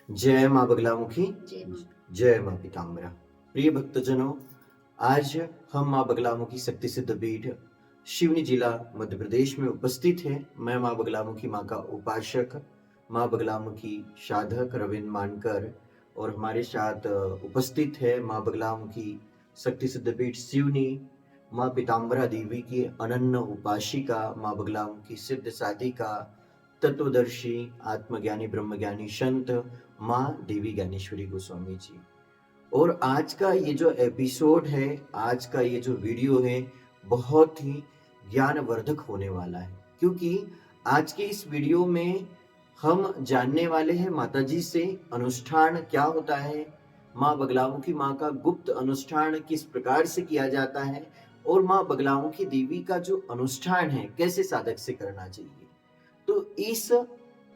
जय माँ बगलामुखी, जय माँ। जय माँ पीताम्बरा। प्रिय भक्तजनों, आज हम माँ बगलामुखी शक्ति सिद्ध पीठ शिवनी जिला मध्य प्रदेश में उपस्थित हैं। मैं माँ बगलामुखी माँ का उपासक, माँ बगलामुखी साधक रविंद्र मानकर और हमारे साथ उपस्थित है माँ बगलामुखी शक्ति सिद्ध पीठ शिवनी माँ पीताम्बरा देवी की अनन्य उपासिका, माँ बगलामुखी सिद्ध साधिका, तत्वदर्शी आत्मज्ञानी ब्रह्मज्ञानी संत माँ देवी ज्ञानेश्वरी गोस्वामी जी। और आज का ये जो एपिसोड है, आज का ये जो वीडियो है, बहुत ही ज्ञानवर्धक होने वाला है, क्योंकि आज के इस वीडियो में हम जानने वाले हैं माताजी से अनुष्ठान क्या होता है, माँ बगलामुखी माँ का गुप्त अनुष्ठान किस प्रकार से किया जाता है और माँ बगलामुखी देवी का जो अनुष्ठान है कैसे साधक से करना चाहिए। तो इस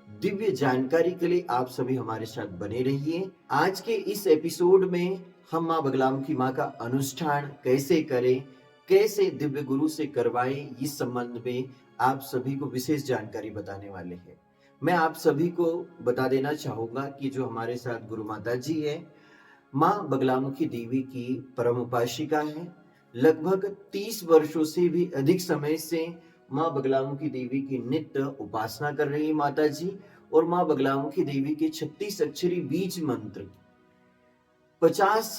दिव्य जानकारी के लिए आप सभी हमारे साथ बने रहिए। आज के इस एपिसोड में हम माँ बगलामुखी माँ का अनुष्ठान कैसे करें, कैसे दिव्य गुरु से करवाएं, इस संबंध में आप सभी को विशेष जानकारी बताने वाले हैं। मैं आप सभी को बता देना चाहूंगा कि जो हमारे साथ गुरु माता जी है, माँ बगलामुखी देवी की परम उपासिका है। लगभग 30 वर्षों से भी अधिक समय से माँ बगलामुखी देवी की नित्य उपासना कर रही माता जी और माँ बगलामुखी देवी के 36 अक्षरी बीज मंत्र 50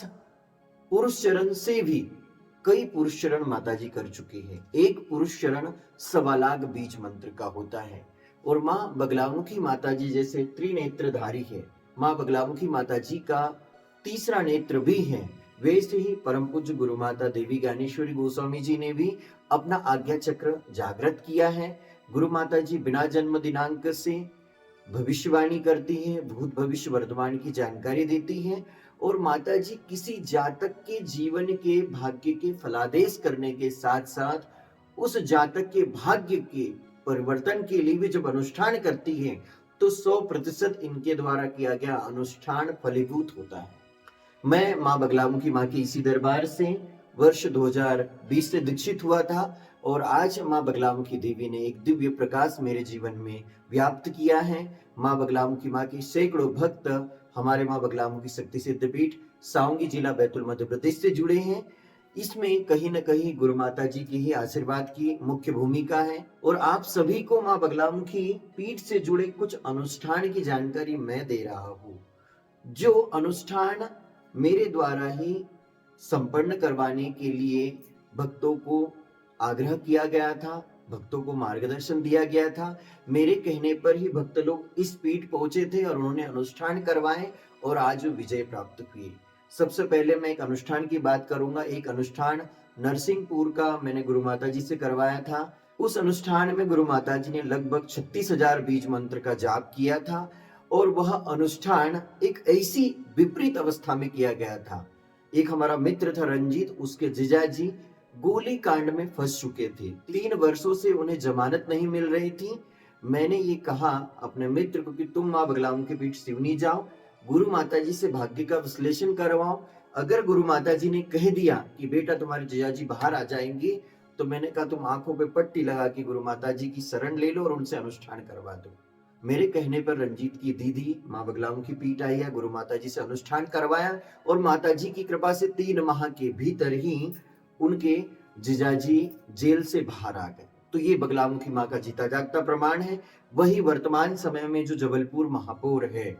पुरुष चरण से भी कई पुरुष चरण माता जी कर चुकी है। एक पुरुष चरण 1.25 लाख बीज मंत्र का होता है और माँ बगलामुखी माता जी जैसे त्रिनेत्रधारी है, माँ बगलामुखी माता जी का तीसरा नेत्र भी है। वैसे ही परम पूज्य गुरु माता देवी ज्ञानेश्वरी गोस्वामी जी ने भी अपना आज्ञा चक्र जागृत किया है। गुरु माता जी बिना जन्म दिनांक से भविष्यवाणी करती है, भूत भविष्य वर्तमान की जानकारी देती है और माता जी किसी जातक के जीवन के भाग्य के फलादेश करने के साथ साथ उस जातक के भाग्य के परिवर्तन के लिए भी जब अनुष्ठान करती है तो 100% इनके द्वारा किया गया अनुष्ठान फलीभूत होता है। मैं माँ बगलामुखी माँ के इसी दरबार से वर्ष 2020 से दीक्षित हुआ था और आज माँ बगलामुखी देवी ने एक दिव्य प्रकाश मेरे जीवन में व्याप्त किया है। माँ बगलामुखी माँ के सैकड़ों भक्त हमारे माँ बगलामुखी शक्ति सिद्ध पीठ सावंगी जिला बैतूल मध्य प्रदेश से जुड़े हैं। इसमें कहीं न कहीं गुरु माता जी की ही आशीर्वाद की मुख्य भूमिका है और आप सभी को माँ बगलामुखी पीठ से जुड़े कुछ अनुष्ठान की जानकारी मैं दे रहा हूँ, जो अनुष्ठान मेरे द्वारा ही संपन्न करवाने के लिए भक्तों को आग्रह किया गया था, भक्तों को मार्गदर्शन दिया गया था। मेरे कहने पर ही भक्त लोग इस पीठ पहुंचे थे और उन्होंने अनुष्ठान करवाए और आज विजय प्राप्त हुई। सबसे पहले मैं एक अनुष्ठान की बात करूंगा। एक अनुष्ठान नरसिंहपुर का मैंने गुरु माता जी से करवाया था। उस अनुष्ठान में गुरु माता जी ने लगभग 36,000 बीज मंत्र का जाप किया था और वह अनुष्ठान एक ऐसी विपरीत अवस्था में किया गया था। एक हमारा मित्र था रंजीत, उसके जीजाजी गोली कांड में फंस चुके थे। 3 वर्षों से उन्हें जमानत नहीं मिल रही थी। मैंने ये कहा अपने मित्र को कि तुम माँ बगलामुखी पीठ सिवनी जाओ, गुरु माता जी से भाग्य का विश्लेषण करवाओ। अगर गुरु माता जी ने कह दिया कि बेटा तुम्हारे जीजाजी बाहर आ जाएंगे, तो मैंने कहा तुम आंखों पे पट्टी लगा के गुरु माता जी की शरण ले लो और उनसे अनुष्ठान करवा दो। मेरे कहने पर रंजीत की दीदी माँ बगलामुखी पीठ आई है, गुरु माता जी से अनुष्ठान करवाया और माता जी की कृपा से 3 माह के भीतर ही उनके जीजाजी जेल से बाहर आ गए। तो ये बगलामुखी माँ का जीता जागता प्रमाण है। वही वर्तमान समय में जो जबलपुर महापौर है,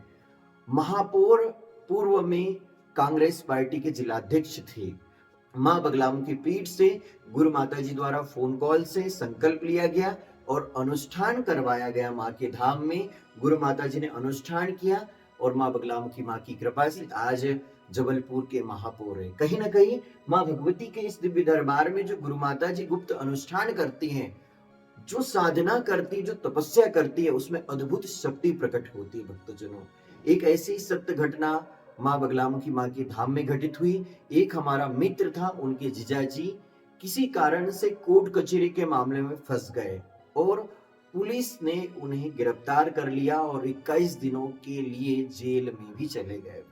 महापौर पूर्व में कांग्रेस पार्टी के जिलाध्यक्ष थे। माँ बगलामुखी पीठ से गुरु माता जी द्वारा फोन कॉल से संकल्प लिया गया और अनुष्ठान करवाया गया माँ के धाम में। गुरु माता जी ने अनुष्ठान किया और माँ बगलामुखी माँ की कृपा से आज जबलपुर के महापौर है। कहीं ना कहीं माँ भगवती के इस दिव्य दरबार में जो गुरु माता जी गुप्त अनुष्ठान करती हैं, जो साधना करती, जो तपस्या करती है, उसमें अद्भुत शक्ति प्रकट होती है। भक्तजनों, एक ऐसी सत्य घटना माँ बगलामुखी माँ के धाम में घटित हुई। एक हमारा मित्र था, उनके जीजाजी किसी कारण से कोर्ट कचहरी के मामले में फंस गए और पुलिस ने उन्हें गिरफ्तार कर लिया और 21 दिनों के लिए जेल में भी चले गए।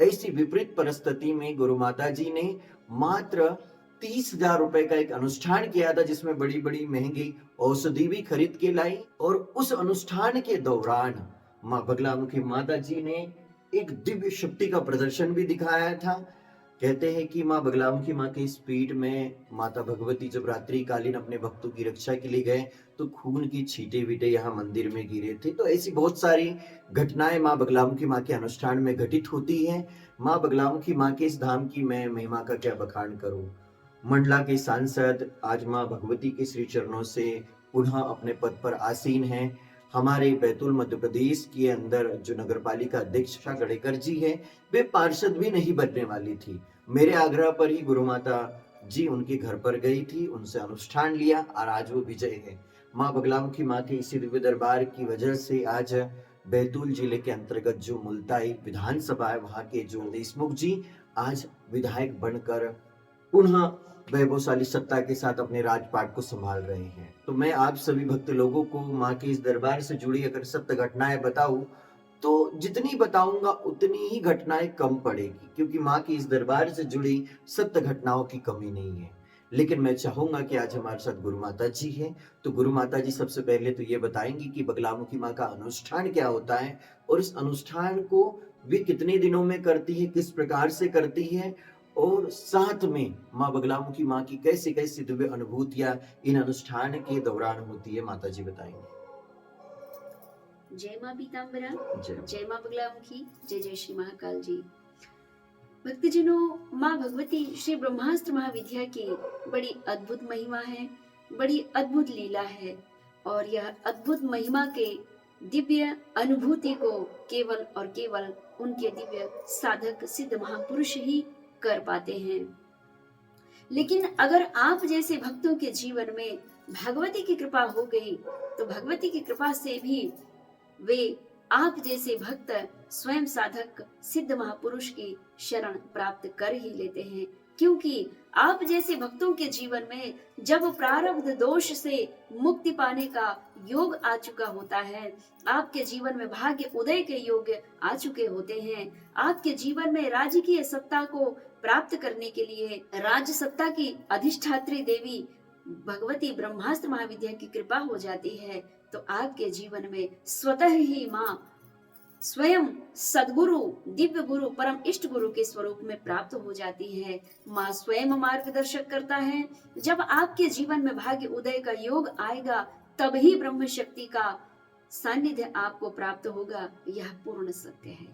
ऐसी विपरीत परिस्थिति में गुरु माता जी ने मात्र 30,000 रुपए का एक अनुष्ठान किया था, जिसमें बड़ी बड़ी महंगी औषधि भी खरीद के लाई और उस अनुष्ठान के दौरान माँ बगलामुखी माता जी ने एक दिव्य शक्ति का प्रदर्शन भी दिखाया था। कहते हैं कि माँ बगलामुखी माँ के इस पीठ में माता भगवती जब रात्रि कालीन अपने भक्तों की रक्षा के लिए गए तो खून की छींटे-वीटे यहाँ मंदिर में गिरे थे। तो ऐसी बहुत सारी घटनाएँ माँ बगलामुखी माँ के अनुष्ठान में घटित होती हैं। माँ बगलामुखी माँ के इस धाम की मैं महिमा का क्या बखान करूँ। मंडला के सांसद आज माँ भगवती के श्री चरणों से पुनः अपने पद पर आसीन हैं। हमारे बैतूल मध्य प्रदेश के अंदर जो नगर पालिका अध्यक्ष उषा गणेकर जी है, वे पार्षद भी नहीं बनने वाली थी। मेरे आग्रह पर ही गुरु माता जी उनके घर पर गई थी, उनसे अनुष्ठान लिया और आज वो विजय है। माँ बगलामुखी माँ के इसी दिव्य दरबार की वजह से आज बैतूल जिले के अंतर्गत जो मुल्ताई विधानसभा है, वहां के जो देशमुख जी आज विधायक बनकर पुनः वैभवशाली सत्ता के साथ अपने राजपाट को संभाल रहे हैं। तो मैं आप सभी भक्त लोगों को माँ के इस दरबार से जुड़ी अगर सत्य घटनाएं बताऊं तो जितनी बताऊंगा उतनी ही घटनाएं कम पड़ेगी, क्योंकि माँ की इस दरबार से जुड़ी सत्य घटनाओं की कमी नहीं है। लेकिन मैं चाहूंगा कि आज हमारे साथ गुरु माता जी हैं, तो गुरु माता जी सबसे पहले तो ये बताएंगी कि बगलामुखी माँ का अनुष्ठान क्या होता है और इस अनुष्ठान को वे कितने दिनों में करती है, किस प्रकार से करती है, और साथ में माँ बगलामुखी माँ की कैसी कैसी दिव्य अनुभूतियां इन अनुष्ठान के दौरान होती है, माता जी बताएंगे। जय माँ पीताम्बरा, जय जय माँ बगलामुखी, जय जय श्री महाकाल जी। भक्तजनों, माँ भगवती श्री ब्रह्मास्त्र महाविद्या की बड़ी अद्भुत महिमा है, बड़ी अद्भुत लीला है और यह अद्भुत महिमा के दिव्य अनुभूति को केवल और केवल उनके दिव्य साधक सिद्ध महापुरुष ही कर पाते हैं। लेकिन अगर आप जैसे भक्तों के जीवन में भगवती की कृपा हो गई तो भगवती की कृपा से भी वे आप जैसे भक्त स्वयं साधक सिद्ध महापुरुष की शरण प्राप्त कर ही लेते हैं, क्योंकि आप जैसे भक्तों के जीवन में जब प्रारब्ध दोष से मुक्ति पाने का योग आ चुका होता है, आपके जीवन में भाग्य उदय के योग आ चुके होते हैं, आपके जीवन में राजकीय सत्ता को प्राप्त करने के लिए राज सत्ता की अधिष्ठात्री देवी भगवती ब्रह्मास्त्र महाविद्या की कृपा हो जाती है, तो आपके जीवन में स्वतः ही माँ स्वयं सदगुरु, दिव्य गुरु, परम इष्ट गुरु के स्वरूप में प्राप्त हो जाती है। माँ स्वयं मार्गदर्शक करता है। जब आपके जीवन में भाग्य उदय का योग आएगा तभी ब्रह्म शक्ति का सानिध्य आपको प्राप्त होगा। यह पूर्ण सत्य है।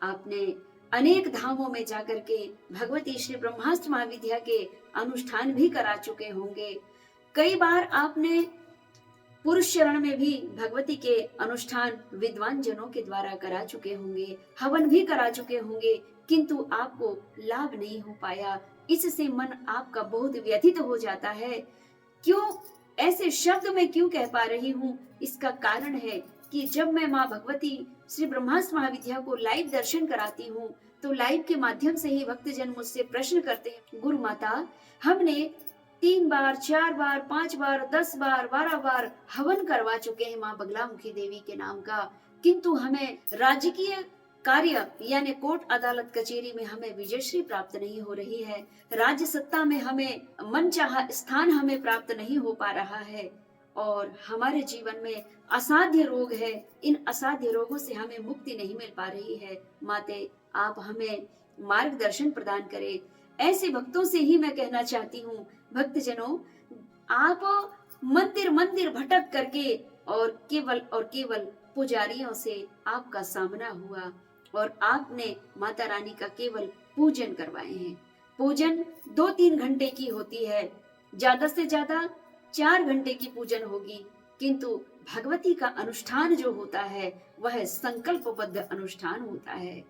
आपने अनेक धामों में जाकर के भगवती श्री ब्रह्मास्त्र महाविद्या के अनुष्ठान भी करा चुके होंगे। कई बार आपने पुरुष चरण में भी भगवती के अनुष्ठान विद्वान जनों के द्वारा करा चुके होंगे, हवन भी करा चुके होंगे, किंतु आपको लाभ नहीं हो पाया। इससे मन आपका बहुत व्यथित हो जाता है। क्यों ऐसे शब्द में क्यों कह पा रही हूँ? इसका कारण है कि जब मैं माँ भगवती श्री ब्रह्मास्त्र महाविद्या को लाइव दर्शन कराती हूँ तो लाइव के माध्यम से ही भक्तजन मुझसे प्रश्न करते हैं, गुरु माता हमने 3 बार, 4 बार, 5 बार, 10 बार, 12 बार हवन करवा चुके हैं माँ बगलामुखी देवी के नाम का, किंतु हमें राजकीय कार्य यानी कोर्ट अदालत कचेरी में हमें विजयश्री प्राप्त नहीं हो रही है, राज्य सत्ता में हमें मनचाहा स्थान हमें प्राप्त नहीं हो पा रहा है और हमारे जीवन में असाध्य रोग है। इन असाध्य रोगों से हमें मुक्ति नहीं मिल पा रही है। माते आप हमें मार्गदर्शन प्रदान करें। ऐसे भक्तों से ही मैं कहना चाहती हूँ, भक्तजनों, आप मंदिर मंदिर भटक करके और केवल पुजारियों से आपका सामना हुआ और आपने माता रानी का केवल पूजन करवाए हैं। पूजन 2-3 घंटे की होती है, ज्यादा से ज्यादा 4 घंटे की पूजन होगी, किंतु भगवती का अनुष्ठान जो होता है वह संकल्पबद्ध अनुष्ठान होता है।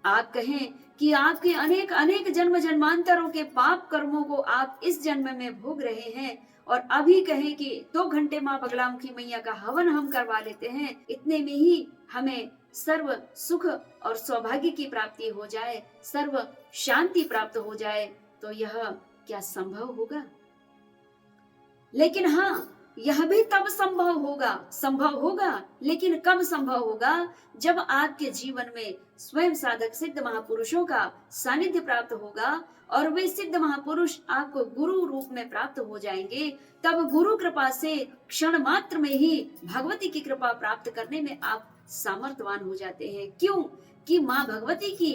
आप कहें कि आपके अनेक अनेक जन्म जन्मांतरों के पाप कर्मों को आप इस जन्म में भोग रहे हैं और अभी कहें कि 2 घंटे माँ बगलामुखी मैया का हवन हम करवा लेते हैं, इतने में ही हमें सर्व सुख और सौभाग्य की प्राप्ति हो जाए, सर्व शांति प्राप्त हो जाए, तो यह क्या संभव होगा? लेकिन हाँ, यह भी तब संभव होगा, लेकिन कब संभव होगा? जब आपके जीवन में स्वयं साधक सिद्ध महापुरुषों का सानिध्य प्राप्त होगा और वे सिद्ध महापुरुष आपको गुरु रूप में प्राप्त हो जाएंगे। तब गुरु कृपा से क्षण मात्र में ही भगवती की कृपा प्राप्त करने में आप सामर्थ्यवान हो जाते हैं। क्यों? कि माँ भगवती की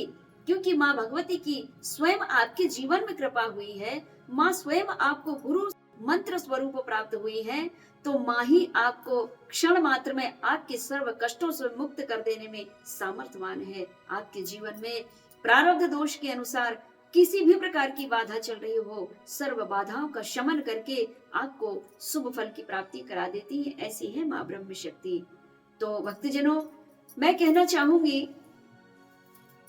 क्योंकि माँ भगवती की स्वयं आपके जीवन में कृपा हुई है। माँ स्वयं आपको गुरु मंत्र स्वरूप प्राप्त हुई है। तो माँ ही आपको क्षण मात्र में आपके सर्व कष्टों से मुक्त कर देने में सामर्थ्यवान है। आपके जीवन में प्रारब्ध दोष के अनुसार किसी भी प्रकार की बाधा चल रही हो, सर्व बाधाओं का शमन करके आपको शुभ फल की प्राप्ति करा देती है। ऐसी है माँ ब्रह्म शक्ति। तो भक्तजनों, मैं कहना चाहूंगी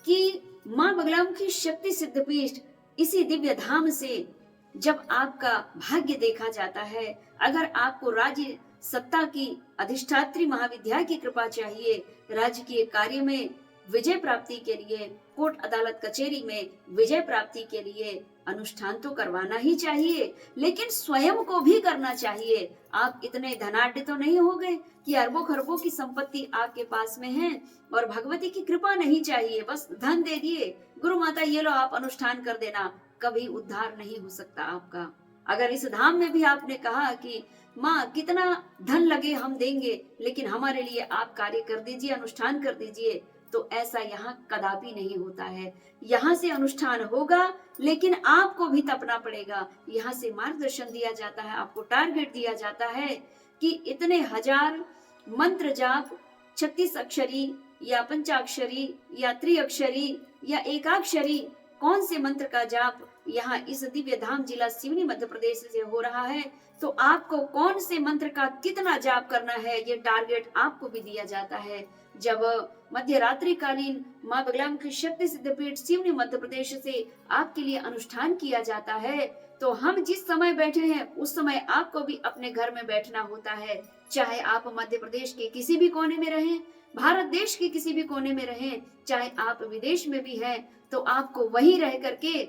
कि माँ बगलामुखी शक्ति सिद्धपीठ इसी दिव्य धाम से जब आपका भाग्य देखा जाता है, अगर आपको राज्य सत्ता की अधिष्ठात्री महाविद्या की कृपा चाहिए, राजकीय कार्य में विजय प्राप्ति के लिए, कोर्ट अदालत कचेरी में विजय प्राप्ति के लिए अनुष्ठान तो करवाना ही चाहिए, लेकिन स्वयं को भी करना चाहिए। आप इतने धनाढ्य तो नहीं हो गए कि अरबों खरबों की संपत्ति आपके पास में है और भगवती की कृपा नहीं चाहिए, बस धन दे दिए, गुरु माता ये लो आप अनुष्ठान कर देना। कभी उद्धार नहीं हो सकता आपका। अगर इस धाम में भी आपने कहा कि माँ कितना धन लगे हम देंगे, लेकिन हमारे लिए आप कार्य कर दीजिए, अनुष्ठान कर दीजिए, तो ऐसा यहाँ कदापि नहीं होता है। यहाँ से अनुष्ठान होगा, लेकिन आपको भी तपना पड़ेगा। यहाँ से मार्गदर्शन दिया जाता है, आपको टारगेट दिया जाता है कि इतने हजार मंत्र जाप 36 अक्षरी या पंचाक्षरी या त्रिअक्षरी या एकाक्षरी कौन से मंत्र का जाप यहाँ इस दिव्य धाम जिला सिवनी मध्य प्रदेश से हो रहा है, तो आपको कौन से मंत्र का कितना जाप करना है ये टारगेट आपको भी दिया जाता है। जब मध्य रात्रि कालीन माँ बगलामुखी शक्ति सिद्धपीठ सिवनी मध्य प्रदेश से आपके लिए अनुष्ठान किया जाता है, तो हम जिस समय बैठे हैं उस समय आपको भी अपने घर में बैठना होता है। चाहे आप मध्य प्रदेश के किसी भी कोने में रहें, भारत देश के किसी भी कोने में रहें, चाहे आप विदेश में भी हैं, तो आपको वहीं रह करके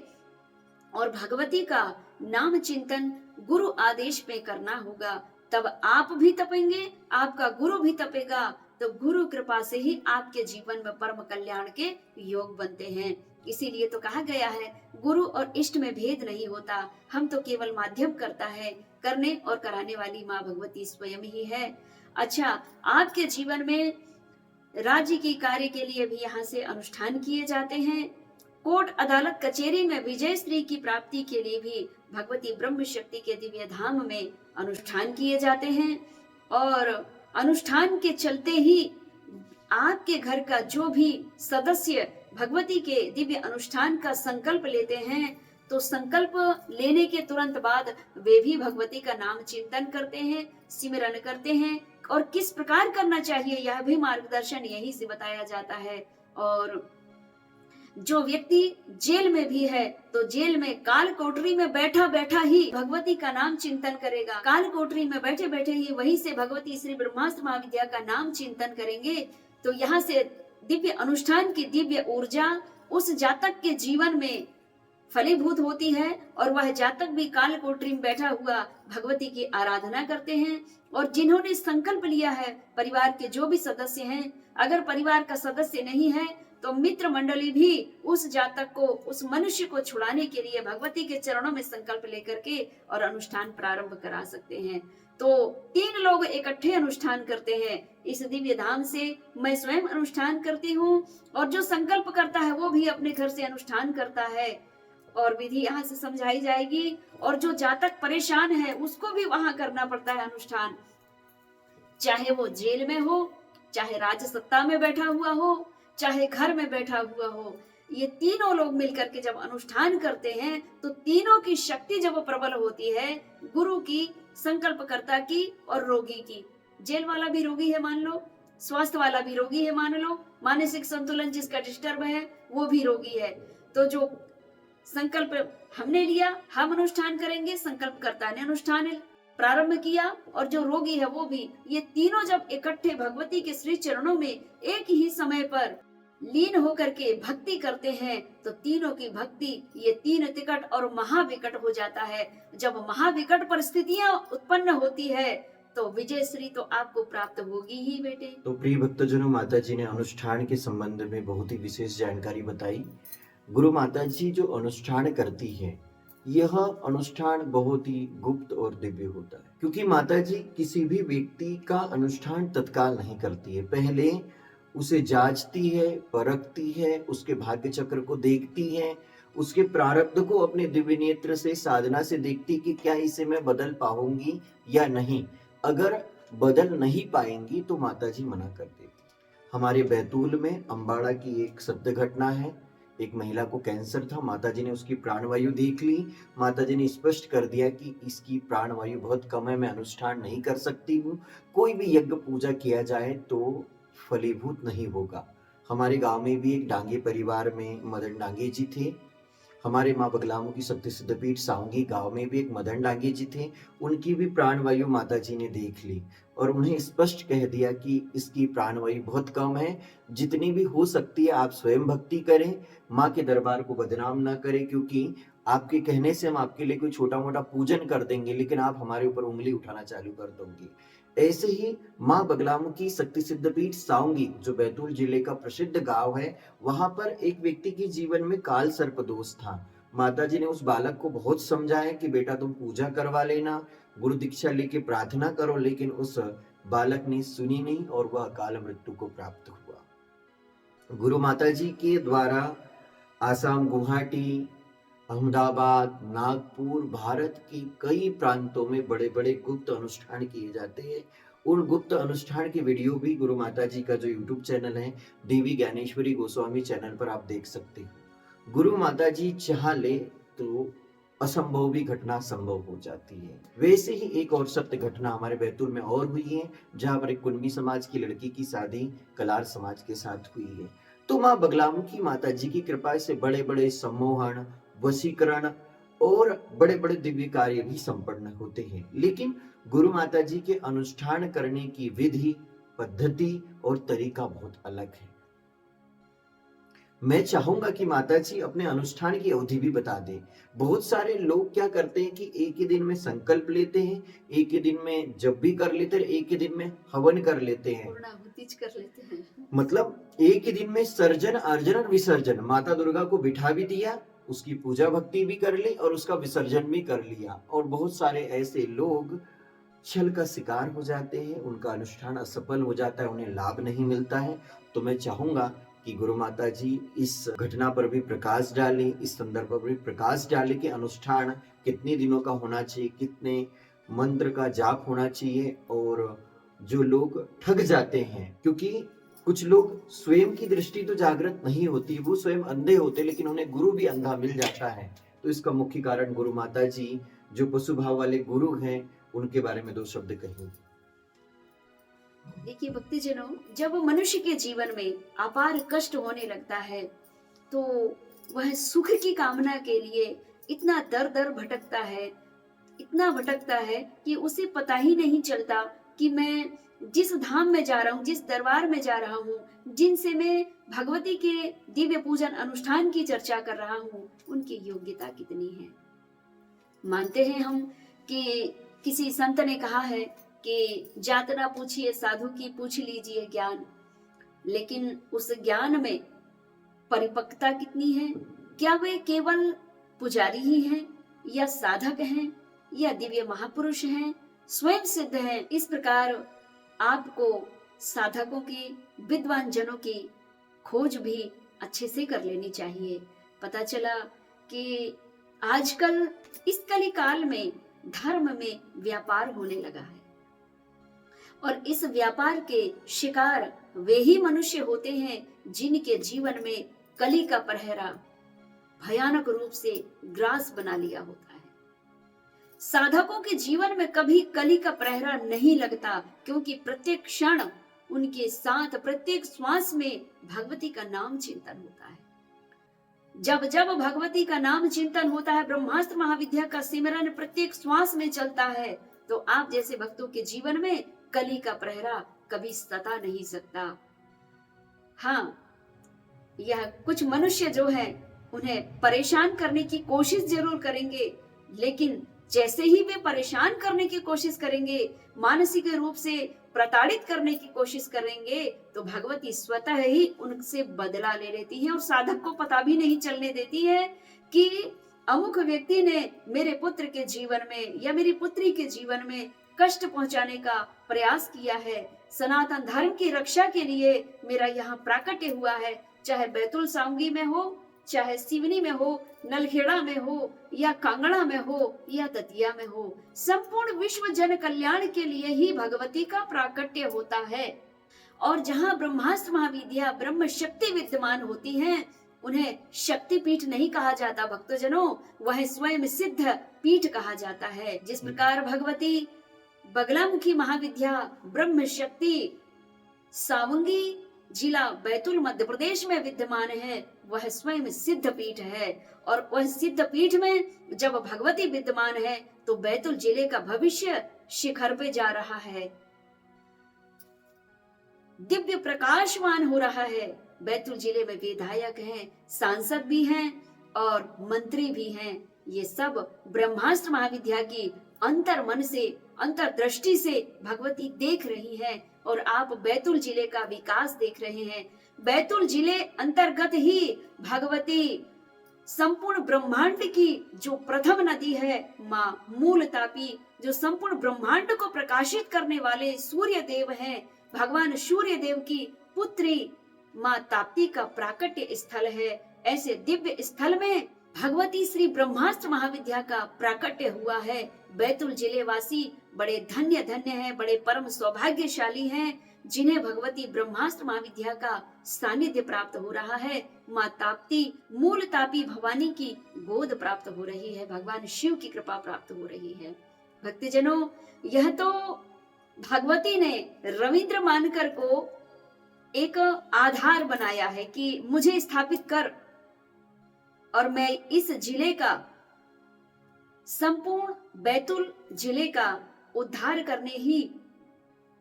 और भगवती का नाम चिंतन गुरु आदेश पे करना होगा। तब आप भी तपेंगे, आपका गुरु भी तपेगा, तो गुरु कृपा से ही आपके जीवन में परम कल्याण के योग बनते हैं। इसीलिए तो कहा गया है गुरु और इष्ट में भेद नहीं होता, हम तो केवल माध्यम करता है, करने और कराने वाली माँ भगवती स्वयं ही है। अच्छा, आपके जीवन में राज्य की कार्य के लिए भी यहाँ से अनुष्ठान किए जाते हैं। कोर्ट अदालत कचेरी में विजय श्री की प्राप्ति के लिए भी भगवती ब्रह्म शक्ति के दिव्य धाम में अनुष्ठान किए जाते हैं। और अनुष्ठान के चलते ही आपके घर का जो भी सदस्य भगवती के दिव्य अनुष्ठान का संकल्प लेते हैं, तो संकल्प लेने के तुरंत बाद वे भी भगवती का नाम चिंतन करते हैं, सिमरन करते हैं, और किस प्रकार करना चाहिए यह भी मार्गदर्शन यही से बताया जाता है। और जो व्यक्ति जेल में भी है, तो जेल में काल कोठरी में बैठा बैठा ही भगवती का नाम चिंतन करेगा, काल कोठरी में बैठे बैठे ही वहीं से भगवती श्री ब्रह्मास्त्र महाविद्या का नाम चिंतन करेंगे, तो यहाँ से दिव्य अनुष्ठान की दिव्य ऊर्जा उस जातक के जीवन में फलीभूत होती है, और वह जातक भी काल कोठरी में बैठा हुआ भगवती की आराधना करते हैं। और जिन्होंने संकल्प लिया है, परिवार के जो भी सदस्य हैं, अगर परिवार का सदस्य नहीं है तो मित्र मंडली भी उस जातक को, उस मनुष्य को छुड़ाने के लिए भगवती के चरणों में संकल्प लेकर के और अनुष्ठान प्रारंभ करा सकते हैं। तो 3 लोग इकट्ठे अनुष्ठान करते हैं इस दिव्य धाम से। मैं स्वयं अनुष्ठान करती हूँ, और जो संकल्प करता है वो भी अपने घर से अनुष्ठान करता है, और विधि यहाँ से समझाई जाएगी। और जो जातक परेशान है उसको भी वहां करना पड़ता है अनुष्ठान, चाहे वो जेल में हो, चाहे राज सत्ता में बैठा हुआ हो, चाहे घर में बैठा हुआ हो। ये तीनों लोग मिलकर के जब अनुष्ठान करते हैं, तो तीनों की शक्ति जब प्रबल होती है, गुरु की, संकल्पकर्ता की और रोगी की। जेल वाला भी रोगी है मान लो, स्वास्थ्य वाला भी रोगी है मान लो, मानसिक संतुलन जिसका डिस्टर्ब है वो भी रोगी है। तो जो संकल्प हमने लिया, हम अनुष्ठान करेंगे, संकल्पकर्ता ने अनुष्ठान प्रारंभ किया, और जो रोगी है वो भी, ये तीनों जब इकट्ठे भगवती के श्री चरणों में एक ही समय पर लीन होकर के भक्ति करते हैं, तो तीनों की भक्ति ये 3 तिकट और महाविकट हो जाता है। जब महाविकट परिस्थितियां उत्पन्न होती है, तो विजय श्री तो आपको प्राप्त होगी ही बेटे। तो प्रिय भक्तजनों, माता जी ने अनुष्ठान के संबंध में बहुत ही विशेष जानकारी बताई। गुरु माता जी जो अनुष्ठान करती है, यह अनुष्ठान बहुत ही गुप्त और दिव्य होता है, क्योंकि माता जी किसी भी व्यक्ति का अनुष्ठान तत्काल नहीं करती है। पहले उसे जांचती है, परखती है, उसके भाग्य चक्र को देखती है, उसके प्रारब्ध को अपने दिव्य नेत्र से साधना से देखती कि क्या इसे मैं बदल पाऊंगी या नहीं। अगर बदल नहीं पाएंगी तो माताजी मना कर देती। हमारे बैतूल में अम्बाड़ा की एक सत्य घटना है। एक महिला को कैंसर था, माताजी ने उसकी प्राणवायु देख ली। माताजी ने स्पष्ट कर दिया कि इसकी प्राणवायु बहुत कम है, मैं अनुष्ठान नहीं कर सकती हूँ। कोई भी यज्ञ पूजा किया जाए तो फलीभूत नहीं होगा। हमारे गांव में भी एक डांगे परिवार में मदन डांगे जी थे। हमारे माँ बगलामुखी की शक्ति सिद्धपीठ सावंगी गांव में भी एक मदन डांगे जी थे। उनकी भी प्राणवायु माताजी ने देख ली और उन्हें स्पष्ट कह दिया कि इसकी प्राणवायु बहुत कम है, जितनी भी हो सकती है आप स्वयं भक्ति करें, माँ के दरबार को बदनाम ना करें, क्योंकि आपके कहने से हम आपके लिए कोई छोटा मोटा पूजन कर देंगे लेकिन आप हमारे ऊपर उंगली उठाना चालू कर दोगे। ऐसे ही माँ बगलामुखी शक्ति सिद्धपीठ सावंगी जो बैतूल जिले का प्रसिद्ध गांव है, वहां पर एक व्यक्ति के जीवन में काल सर्प दोष था। माताजी ने उस बालक को बहुत समझाया कि बेटा तुम पूजा करवा लेना, गुरु दीक्षा लेके प्रार्थना करो, लेकिन उस बालक ने सुनी नहीं और वह अकाल मृत्यु को प्राप्त हुआ। गुरु माताजी के द्वारा आसाम, गुवाहाटी, अहमदाबाद, नागपुर, भारत की कई प्रांतों में बड़े बड़े गुप्त अनुष्ठान किए जाते हैं। उन गुप्त अनुष्ठान की वीडियो भी गुरु माता जी का जो यूट्यूब चैनल है देवी ज्ञानेश्वरी गोस्वामी चैनल पर आप देख सकते हो। गुरु माता जी चाह ले तो असंभव भी घटना संभव हो जाती है। वैसे ही एक और सत्य घटना हमारे बैतूल में और हुई है, जहां पर एक कुणबी समाज की लड़की की शादी कलार समाज के साथ हुई है। तो माँ बगलामुखी माता जी की कृपा से बड़े बड़े सम्मोहन, वशीकरण और बड़े बड़े दिव्य कार्य भी संपन्न होते हैं। लेकिन गुरु माता जी के अनुष्ठान करने की विधि, पद्धति और तरीका बहुत अलग है। मैं चाहूंगा कि माता जी अपने अनुष्ठान की अवधि भी बता दें। बहुत सारे लोग क्या करते हैं कि एक ही दिन में संकल्प लेते हैं, एक ही दिन में जब भी कर लेते हैं, एक ही दिन में हवन कर लेते हैं, पूर्णाहुति कर लेते हैं। मतलब एक ही दिन में सर्जन, अर्जन और विसर्जन। माता दुर्गा को बिठा भी दिया, उसकी पूजा भक्ति भी कर ली और उसका विसर्जन भी कर लिया। और बहुत सारे ऐसे लोग छल का शिकार हो जाते हैं, उनका अनुष्ठान असफल हो जाता है, उन्हें लाभ नहीं मिलता है। तो मैं चाहूंगा कि गुरु माता जी इस घटना पर भी प्रकाश डालें, इस संदर्भ पर भी प्रकाश डालें कि अनुष्ठान कितने दिनों का होना चाहिए, कितने मंत्र का जाप होना चाहिए। और जो लोग ठग जाते हैं, क्योंकि कुछ लोग स्वयं की दृष्टि तो जागृत नहीं होती, वो स्वयं अंधे होते, लेकिन उन्हें गुरु भी अंधा मिल जाता है। तो इसका मुख्य कारण गुरु माता जी जो पशु भाव वाले गुरु हैं, उनके बारे में 2 शब्द कहिए। देखिए भक्तिजनों, जब मनुष्य के जीवन में अपार कष्ट होने लगता है तो वह सुख की कामना के लिए इतना दर दर भटकता है, इतना भटकता है कि उसे पता ही नहीं चलता कि मैं जिस धाम में जा रहा हूँ, जिस दरबार में जा रहा हूँ, जिनसे मैं भगवती के दिव्य पूजन अनुष्ठान की चर्चा कर रहा हूँ, उनकी योग्यता कितनी है। मानते हैं हम कि किसी संत ने कहा है कि जात ना पूछिए साधु की, पूछ लीजिए ज्ञान। लेकिन उस ज्ञान में परिपक्वता कितनी है? क्या वे केवल पुजारी ही हैं या साधक हैं या दिव्य महापुरुष हैं, स्वयं सिद्ध हैं? इस प्रकार आपको साधकों की, विद्वान जनों की खोज भी अच्छे से कर लेनी चाहिए। पता चला कि आजकल इस कली काल में धर्म में व्यापार होने लगा है और इस व्यापार के शिकार वे ही मनुष्य होते हैं जिनके जीवन में कली का पहरा भयानक रूप से ग्रास बना लिया होता है। साधकों के जीवन में कभी कली का पहरा नहीं लगता, क्योंकि प्रत्येक क्षण उनके साथ, प्रत्येक श्वास में भगवती का नाम चिंतन होता है। जब जब भगवती का नाम चिंतन होता है, ब्रह्मास्त्र महाविद्या का सिमरन प्रत्येक श्वास में चलता है, तो आप जैसे भक्तों के जीवन में कली का पहरा कभी सता नहीं सकता। हाँ, यह कुछ मनुष्य जो है उन्हें परेशान करने की कोशिश जरूर करेंगे, लेकिन जैसे ही वे परेशान करने की कोशिश करेंगे, मानसिक रूप से प्रताड़ित करने की कोशिश करेंगे, तो भगवती स्वतः ही उनसे बदला ले लेती है और साधक को पता भी नहीं चलने देती है कि अमुक व्यक्ति ने मेरे पुत्र के जीवन में या मेरी पुत्री के जीवन में कष्ट पहुंचाने का प्रयास किया है। सनातन धर्म की रक्षा के लिए मेरा यहाँ प्राकट्य हुआ है, चाहे बैतुल सावंगी में हो, चाहे सिवनी में हो, नलखेड़ा में हो, या कांगड़ा में हो, या दतिया में हो। संपूर्ण विश्व जन कल्याण के लिए ही भगवती का प्राकट्य होता है। और जहाँ ब्रह्मास्त्र महाविद्या ब्रह्म शक्ति विद्यमान होती हैं, उन्हें शक्ति पीठ नहीं कहा जाता भक्तजनों, वह स्वयं सिद्ध पीठ कहा जाता है। जिस प्रकार भगवती बगलामुखी महाविद्या ब्रह्म शक्ति सावंगी जिला बैतूल मध्य प्रदेश में विद्यमान है, वह स्वयं सिद्ध पीठ है। और वह सिद्ध पीठ में जब भगवती विद्यमान है तो बैतूल जिले का भविष्य शिखर पे जा रहा है, दिव्य प्रकाशमान हो रहा है। बैतूल जिले में विधायक हैं, सांसद भी हैं और मंत्री भी हैं। ये सब ब्रह्मास्त्र महाविद्या की अंतर मन से, अंतर दृष्टि से भगवती देख रही है और आप बैतूल जिले का विकास देख रहे हैं। बैतूल जिले अंतर्गत ही भगवती संपूर्ण ब्रह्मांड की जो प्रथम नदी है माँ मूल तापी, जो संपूर्ण ब्रह्मांड को प्रकाशित करने वाले सूर्य देव हैं, भगवान सूर्य देव की पुत्री माँ ताप्ती का प्राकट्य स्थल है। ऐसे दिव्य स्थल में भगवती श्री ब्रह्मास्त्र महाविद्या का प्राकट्य हुआ है। बैतूल जिले वासी बड़े धन्य धन्य हैं, बड़े परम सौभाग्यशाली हैं, जिन्हें भगवती ब्रह्मास्त्र महाविद्या का सानिध्य प्राप्त हो रहा है। माँ ताप्ती मूल तापी भवानी की गोद प्राप्त हो रही है, भगवान शिव की कृपा प्राप्त हो रही है। भक्तजनों, यह तो भगवती ने रविंद्र मानकर को एक आधार बनाया है कि मुझे स्थापित कर, और मैं इस जिले का, संपूर्ण बैतूल जिले का उद्धार करने ही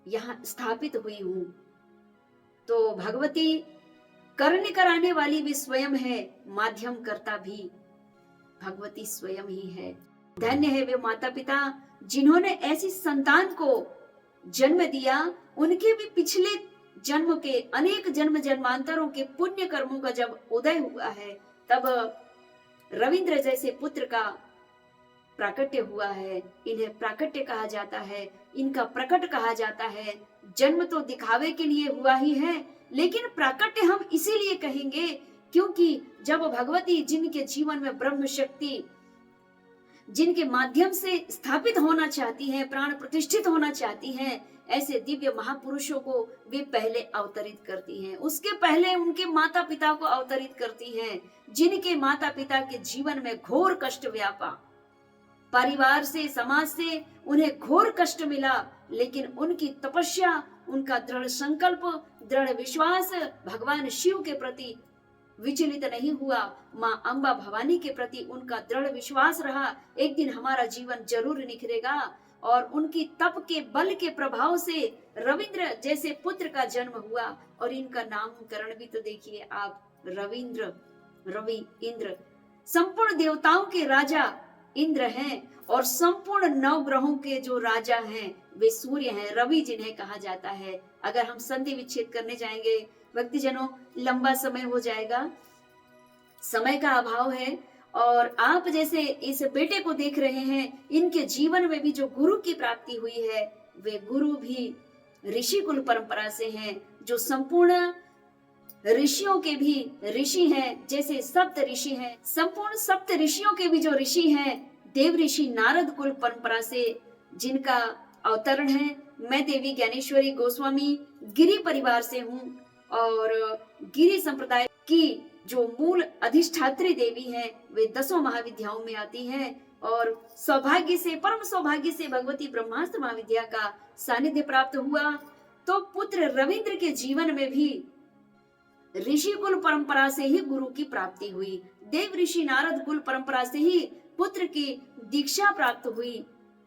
यहाँ स्थापित हुई हूँ। तो भगवती करने कराने वाली भी स्वयं है, माध्यम करता भी भगवती स्वयं ही है। धन्य है वे माता पिता जिन्होंने ऐसी संतान को जन्म दिया। उनके भी पिछले जन्म के अनेक जन्म जन्मांतरों के पुण्य कर्मों का जब उदय हुआ है, तब रविंद्र जैसे पुत्र का प्राकट्य हुआ है। इन्हें प्राकट्य कहा जाता है, इनका प्रकट कहा जाता है। जन्म तो दिखावे के लिए हुआ ही है, लेकिन प्राकट्य हम इसीलिए कहेंगे क्योंकि जब भगवती जिनके जीवन में ब्रह्म शक्ति, जिनके माध्यम से स्थापित होना चाहती हैं, प्राण प्रतिष्ठित होना चाहती हैं, ऐसे दिव्य महापुरुषों को वे पहले अवतरित करती हैं। उसके पहले उनके माता पिता को अवतरित करती हैं, जिनके माता पिता के जीवन में घोर कष्ट व्यापा, परिवार से, समाज से उन्हें घोर कष्ट मिला, लेकिन उनकी तपस्या, उनका दृढ़ संकल्प, दृढ़ विश्वास भगवान शिव के प्रति विचलित नहीं हुआ। माँ अम्बा भवानी के प्रति उनका दृढ़ विश्वास रहा, एक दिन हमारा जीवन जरूर निखरेगा। और उनकी तप के बल के प्रभाव से रविंद्र जैसे पुत्र का जन्म हुआ। और इनका नामकरण भी तो देखिए आप, रविंद्र, रवि, इंद्र, संपूर्ण देवताओं के राजा इंद्र हैं और संपूर्ण नवग्रहों के जो राजा हैं वे सूर्य हैं, रवि जिन्हें कहा जाता है। अगर हम संधि विच्छेद करने जाएंगे भक्तिजनों, लंबा समय हो जाएगा, समय का अभाव है। और आप जैसे इस बेटे को देख रहे हैं, इनके जीवन में भी जो गुरु की प्राप्ति हुई है, वे गुरु भी ऋषि कुल परंपरा से हैं, जो संपूर्ण ऋषियों के भी ऋषि हैं। जैसे सप्त ऋषि हैं, संपूर्ण सप्त ऋषियों के भी जो ऋषि हैं, देव ऋषि नारद कुल परंपरा से जिनका अवतरण है। मैं देवी ज्ञानेश्वरी गोस्वामी गिरी परिवार से हूँ और गिरी संप्रदाय की जो मूल अधिष्ठात्री देवी हैं, वे 10 महाविद्याओं में आती हैं। और सौभाग्य से, परम सौभाग्य से भगवती ब्रह्मास्त्र महाविद्या का सानिध्य प्राप्त हुआ। तो पुत्र रविंद्र के जीवन में भी ऋषि कुल परंपरा से ही गुरु की प्राप्ति हुई, देव ऋषि नारद कुल परंपरा से ही पुत्र की दीक्षा प्राप्त हुई।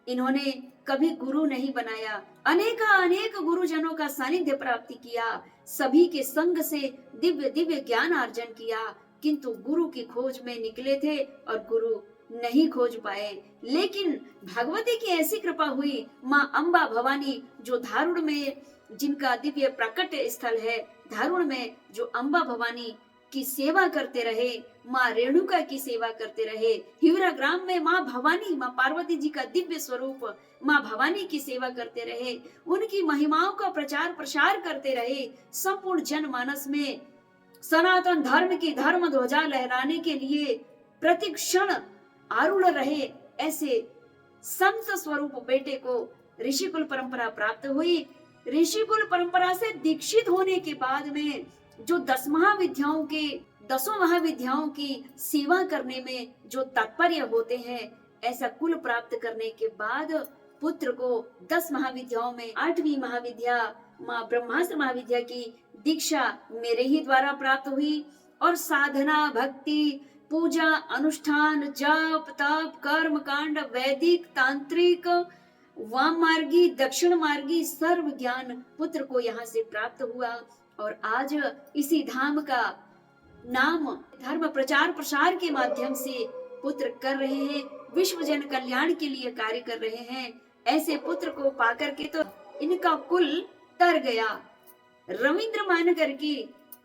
इन्होंने कभी गुरु नहीं बनाया, अनेक गुरुजनों का सानिध्य प्राप्ति किया, सभी के संग से दिव्य दिव्य ज्ञान अर्जन किया, किंतु गुरु की खोज में निकले थे और गुरु नहीं खोज पाए। लेकिन भगवती की ऐसी कृपा हुई, माँ अम्बा भवानी जो धारुण में जिनका दिव्य प्राकट्य स्थल है, धारुण में जो अम्बा भवानी की सेवा करते रहे, माँ रेणुका की सेवा करते रहे, हिवरा ग्राम में माँ भवानी, माँ पार्वती जी का दिव्य स्वरूप माँ भवानी की सेवा करते रहे, उनकी महिमाओं का प्रचार प्रसार करते रहे, संपूर्ण जनमानस में सनातन धर्म की धर्म ध्वजा लहराने के लिए प्रतिक्षण आरूढ़ रहे। ऐसे संत स्वरूप बेटे को ऋषिकुल परंपरा प्राप्त हुई। ऋषिकुल परंपरा से दीक्षित होने के बाद में जो 10 महाविद्याओं की सेवा करने में जो तात्पर्य होते हैं, ऐसा कुल प्राप्त करने के बाद पुत्र को 10 महाविद्याओं में 8वीं महाविद्या माँ ब्रह्मास्त्र महाविद्या की दीक्षा मेरे ही द्वारा प्राप्त हुई। और साधना, भक्ति, पूजा, अनुष्ठान, जप, तप, कर्म कांड, वैदिक, तांत्रिक, वाम मार्गी, दक्षिण मार्गी सर्व ज्ञान पुत्र को यहाँ से प्राप्त हुआ। और आज इसी धाम का नाम धर्म प्रचार प्रसार के माध्यम से पुत्र कर रहे हैं, विश्व जन कल्याण के लिए कार्य कर रहे हैं। ऐसे पुत्र को पाकर के तो इनका कुल तर गया। रविंद्र मानकर की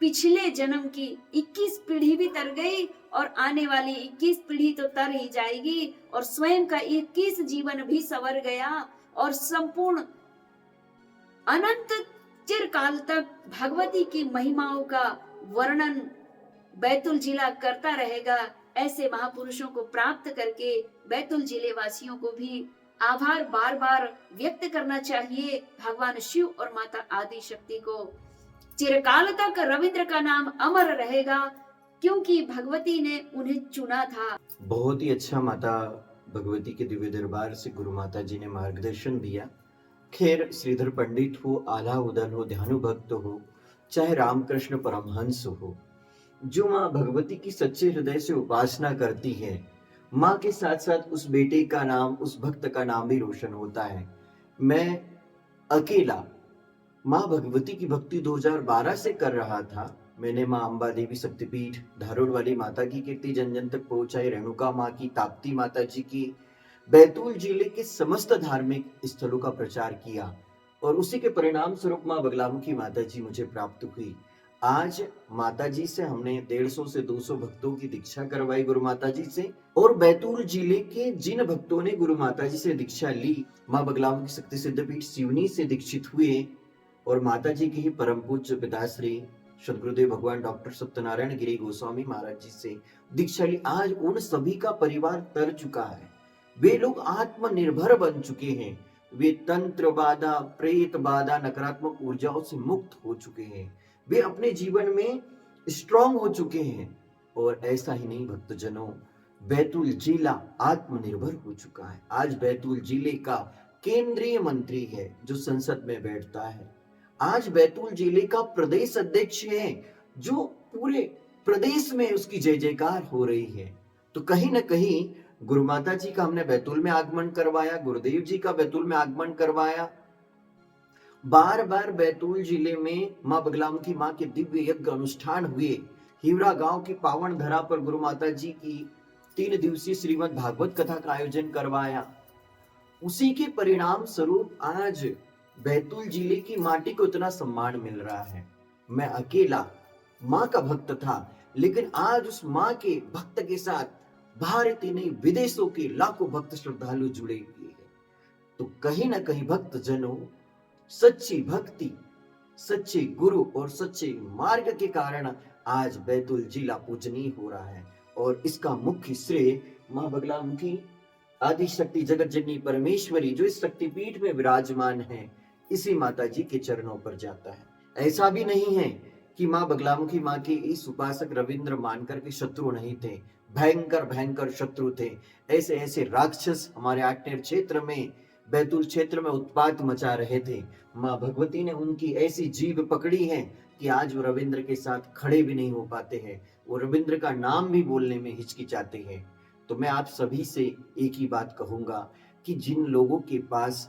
पिछले जन्म की 21 पीढ़ी भी तर गई और आने वाली 21 पीढ़ी तो तर ही जाएगी, और स्वयं का 21 जीवन भी सवर गया। और संपूर्ण अनंत चिरकाल तक भगवती की महिमाओं का वर्णन बैतूल जिला करता रहेगा। ऐसे महापुरुषों को प्राप्त करके बैतूल जिले वासियों को भी आभार बार बार व्यक्त करना चाहिए भगवान शिव और माता आदि शक्ति को। चिरकाल तक रविंद्र का नाम अमर रहेगा, क्योंकि भगवती ने उन्हें चुना था। बहुत ही अच्छा माता भगवती के दिव्य दरबार से गुरु माता जी ने मार्गदर्शन दिया। खैर, श्रीधर पंडित हो, आला उदल हो, ध्यानु भक्त हो, चाहे रामकृष्ण परमहंस हो, जो माँ भगवती की सच्चे हृदय से उपासना करती है, माँ के साथ साथ उस बेटे का नाम, उस भक्त का नाम भी रोशन होता है। मैं अकेला माँ भगवती की भक्ति 2012 से कर रहा था। मैंने माँ अम्बा देवी शक्तिपीठ, धारोड वाली माता की कीर्ति जन जन तक पहुंचाई, रेणुका माँ की, ताप्ती माता जी की, बैतूल जिले के समस्त धार्मिक स्थलों का प्रचार किया, और उसी के परिणाम स्वरूप माँ बगलामुखी माता जी मुझे प्राप्त हुई। आज माता जी से हमने 150 से 200 भक्तों की दीक्षा करवाई गुरु माता जी से, और बैतूल जिले के जिन भक्तों ने गुरु माता जी से दीक्षा ली, माँ बगलामुखी शक्ति सिद्धपीठ सिवनी से दीक्षित हुए, और माता जी के ही परम पूज्य पिताश्री सदगुरुदेव भगवान डॉक्टर सत्यनारायण गिरी गोस्वामी महाराज जी से दीक्षा ली। आज उन सभी का परिवार तर चुका है। वे लोग आत्मनिर्भर बन चुके हैं। वे तंत्र बाधा, प्रेत बाधा, नकारात्मक ऊर्जाओं से मुक्त हो चुके हैं। वे अपने जीवन में स्ट्रांग हो चुके हैं। और ऐसा ही नहीं भक्तजनों, बैतूल जिला आत्मनिर्भर हो चुका है। आज बैतूल जिले का केंद्रीय मंत्री है जो संसद में बैठता है। आज बैतूल जिले का प्रदेश अध्यक्ष है जो पूरे प्रदेश में उसकी जय जयकार हो रही है। तो कहीं ना कहीं गुरु माता जी का हमने बैतूल में आगमन करवाया, गुरुदेव जी का बैतूल में आगमन करवाया। बार बार बैतूल जिले में माँ बगलामुखी माँ के दिव्य यज्ञ अनुष्ठान हुए। हिवरा गांव की पावन धरा पर गुरु माता जी की 3 दिवसीय श्रीमद् भागवत कथा का आयोजन करवाया। उसी के परिणाम स्वरूप आज बैतूल जिले की माटी को इतना सम्मान मिल रहा है। मैं अकेला माँ का भक्त था, लेकिन आज उस माँ के भक्त के साथ भारत ही नहीं विदेशों के लाखों भक्त श्रद्धालु जुड़े हुए हैं। तो कहीं ना कहीं भक्त जनों, सच्ची भक्ति, सच्चे गुरु और सच्चे मार्ग के कारण आज बैतूल जिला पूजनीय हो रहा है। और इसका मुख्य श्रेय माँ बगलामुखी आदि शक्ति जगत जननी परमेश्वरी जो इस शक्तिपीठ में विराजमान है, इसी माता जी के चरणों पर जाता है। ऐसा भी नहीं है कि माँ बगलामुखी माँ के इस उपासक रविंद्र मानकर के शत्रु नहीं थे, भयंकर भयंकर शत्रु थे। ऐसे ऐसे राक्षस हमारे आटनेर क्षेत्र में, बैतूल क्षेत्र में उत्पात मचा रहे थे। माँ भगवती ने उनकी ऐसी जीभ पकड़ी है कि आज वो रविंद्र के साथ खड़े भी नहीं हो पाते हैं, वो रविंद्र का नाम भी बोलने में हिचकिचाते हैं। तो मैं आप सभी से एक ही बात कहूंगा कि जिन लोगों के पास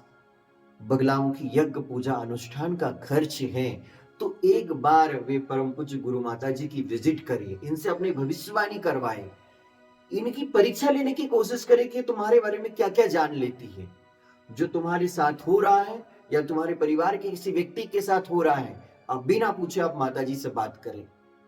बगलामुखी यज्ञ पूजा अनुष्ठान का खर्च है, तो एक बार वे परम पूज्य गुरु माता जी की विजिट करिए, इनसे अपनी भविष्यवाणी करवाएं, इनकी परीक्षा लेने की कोशिश करें कि तुम्हारे बारे में क्या क्या जान लेती है। जो तुम्हारे साथ हो रहा है या तुम्हारे परिवार के किसी व्यक्ति के साथ हो रहा है, अब बिना पूछे आप माता जी से बात करें।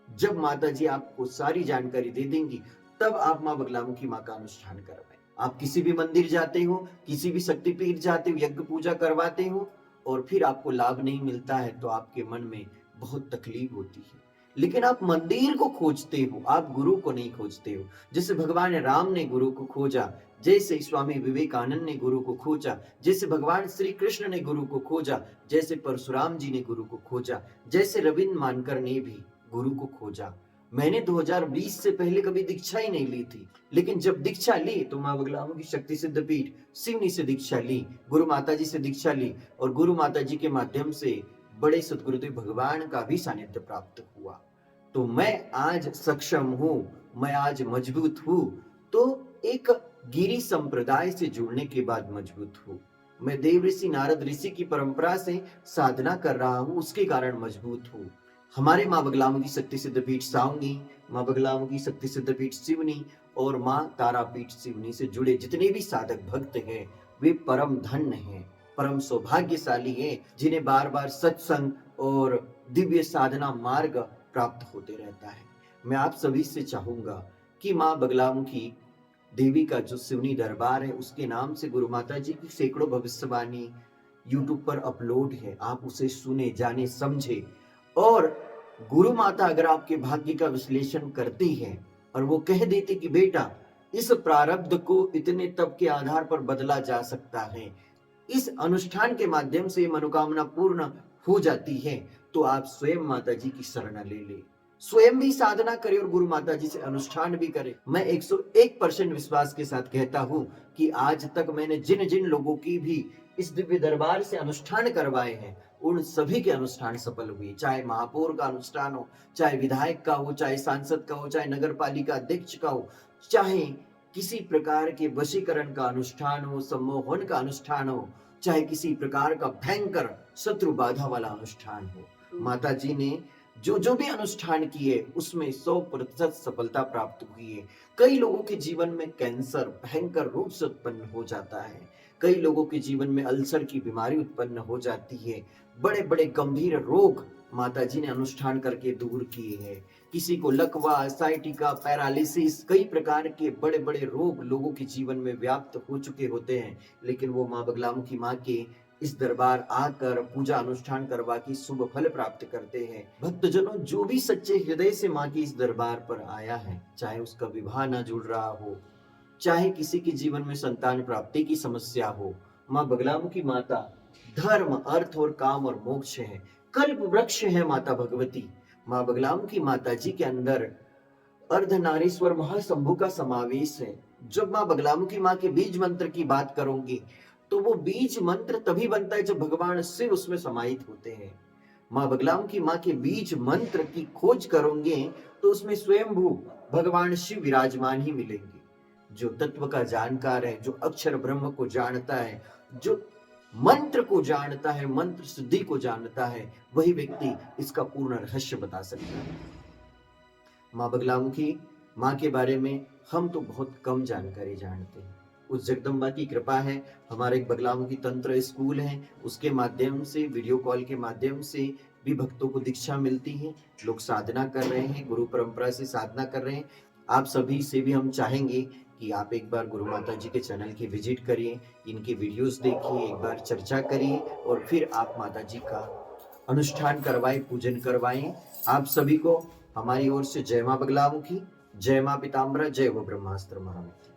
जब माता जी आपको सारी जानकारी दे देंगी, तब आप माँ बगलामुखी माँ का अनुष्ठान करवाएं। आप किसी भी मंदिर जाते हो, किसी भी शक्तिपीठ जाते हो, यज्ञ पूजा करवाते हो और फिर आपको लाभ नहीं मिलता है, तो आपके मन में बहुत तकलीफ होती है। लेकिन आप मंदिर को खोजते हो, आप गुरु को नहीं खोजते हो। जैसे भगवान राम ने गुरु को खोजा, जैसे स्वामी विवेकानंद ने गुरु को खोजा, जैसे भगवान श्री कृष्ण ने गुरु को खोजा, जैसे परशुराम जी ने गुरु को खोजा, जैसे रविंद्र मानकर ने भी गुरु को खोजा। मैंने 2020 से पहले कभी दीक्षा ही नहीं ली थी, लेकिन जब दीक्षा ली तो माँ बगलामुखी शक्ति सिद्धपीठ सिवनी से दीक्षा ली, गुरु माता जी से दीक्षा ली और गुरु माता जी के माध्यम से बड़े सदगुरुदेव भगवान का भी सानिध्य प्राप्त हुआ। तो मैं आज सक्षम हूँ, मैं आज मजबूत हूँ, तो एक गिरी संप्रदाय से जुड़ने के बाद मजबूत हूँ। मैं देव ऋषि नारद ऋषि की परंपरा से साधना कर रहा हूँ, उसके कारण मजबूत हूँ। हमारे माँ बगलामुखी शक्ति सिद्धपीठ सावंगी, माँ बगलामुखी शक्ति सिद्धपीठ सिवनी और माँ तारापीठ सिवनी से जुड़े जितने भी साधक भक्त हैं, वे परम धन्य हैं, परम सौभाग्यशाली हैं, जिन्हें बार बार सत्संग और दिव्य साधना मार्ग प्राप्त होते रहता है। मैं आप सभी से चाहूंगा कि माँ बगलामुखी देवी का जो सिवनी दरबार है, उसके नाम से गुरु माता जी की सैकड़ों भविष्यवाणी यूट्यूब पर अपलोड है, आप उसे सुने, जाने, समझे। और गुरु माता अगर आपके भाग्य का विश्लेषण करती है और वो कह देती कि बेटा इस प्रारब्ध को इतने तप के आधार पर बदला जा सकता है, इस अनुष्ठान के माध्यम से मनोकामना पूर्ण हो जाती है, तो आप स्वयं माता जी की शरण ले ले, स्वयं भी साधना करें और गुरु माता जी से अनुष्ठान भी करें। मैं 101% विश्वास के साथ कहता हूं कि आज तक मैंने जिन जिन लोगों की भी इस दिव्य दरबार से अनुष्ठान करवाए हैं, उन सभी के अनुष्ठान सफल हुए। चाहे महापौर का अनुष्ठान हो, चाहे विधायक का हो, चाहे सांसद का हो, चाहे नगर पालिका अध्यक्ष का हो, चाहे किसी प्रकार के वशीकरण का अनुष्ठान हो, सम्मोहन का अनुष्ठान हो, चाहे किसी प्रकार का भयंकर शत्रु बाधा वाला अनुष्ठान हो, माता जी ने जो जो भी अनुष्ठान किए उसमें 100% सफलता प्राप्त हुई है। कई लोगों के जीवन में कैंसर भयंकर रूप से उत्पन्न हो जाता है, कई लोगों के जीवन में अल्सर की बीमारी उत्पन्न हो जाती है, बड़े बड़े गंभीर रोग माता जी ने अनुष्ठान करके दूर किए हैं। किसी को लकवा, साइटिका, पैरालिसिस, कई प्रकार के बड़े बड़े रोग लोगों के जीवन में व्याप्त हो चुके होते हैं, लेकिन वो माँ बगलामुखी माँ के इस दरबार आकर पूजा अनुष्ठान करवा के शुभ फल प्राप्त करते हैं। भक्तजनों, जो भी सच्चे हृदय से माँ के इस दरबार पर आया है, चाहे उसका विवाह ना जुड़ रहा हो, चाहे किसी के जीवन में संतान प्राप्ति की समस्या हो, माँ बगलामुखी माता धर्म, अर्थ और काम और मोक्ष है, कल्प वृक्ष है माता भगवती। माँ बगलामुखी माता जी के अंदर अर्धनारीश्वर महाशंभु का समावेश है। जब माँ बगलामुखी माँ के बीज मंत्र की बात करोगे तो वो बीज मंत्र तभी बनता है जब भगवान शिव उसमें समाहित होते हैं। माँ बगलामुखी माँ के बीज मंत्र की खोज करोगे तो उसमें स्वयंभू भगवान शिव विराजमान ही मिलेंगे। जो तत्व का जानकार है, जो अक्षर ब्रह्म को जानता है, जो मंत्र को जानता है, मंत्र सिद्धि को जानता है, वही व्यक्ति इसका पूर्ण रहस्य बता सकता है। माँ बगलामुखी माँ के बारे में हम तो बहुत कम जानकारी जानते हैं। उस जगदम्बा की कृपा है, हमारे एक बगलामुखी तंत्र स्कूल है, उसके माध्यम से, वीडियो कॉल के माध्यम से भी भक्तों को दीक्षा मिलती है, लोग साधना कर रहे हैं, गुरु परंपरा से साधना कर रहे हैं। आप सभी से भी हम चाहेंगे कि आप एक बार गुरु माता जी के चैनल की विजिट करिए, इनके वीडियोस देखिए, एक बार चर्चा करिए और फिर आप माता जी का अनुष्ठान करवाएं, पूजन करवाएं। आप सभी को हमारी ओर से जय माँ बगलामुखी, जय माँ पीताम्बरा, जय वो ब्रह्मास्त्र महाविद्या।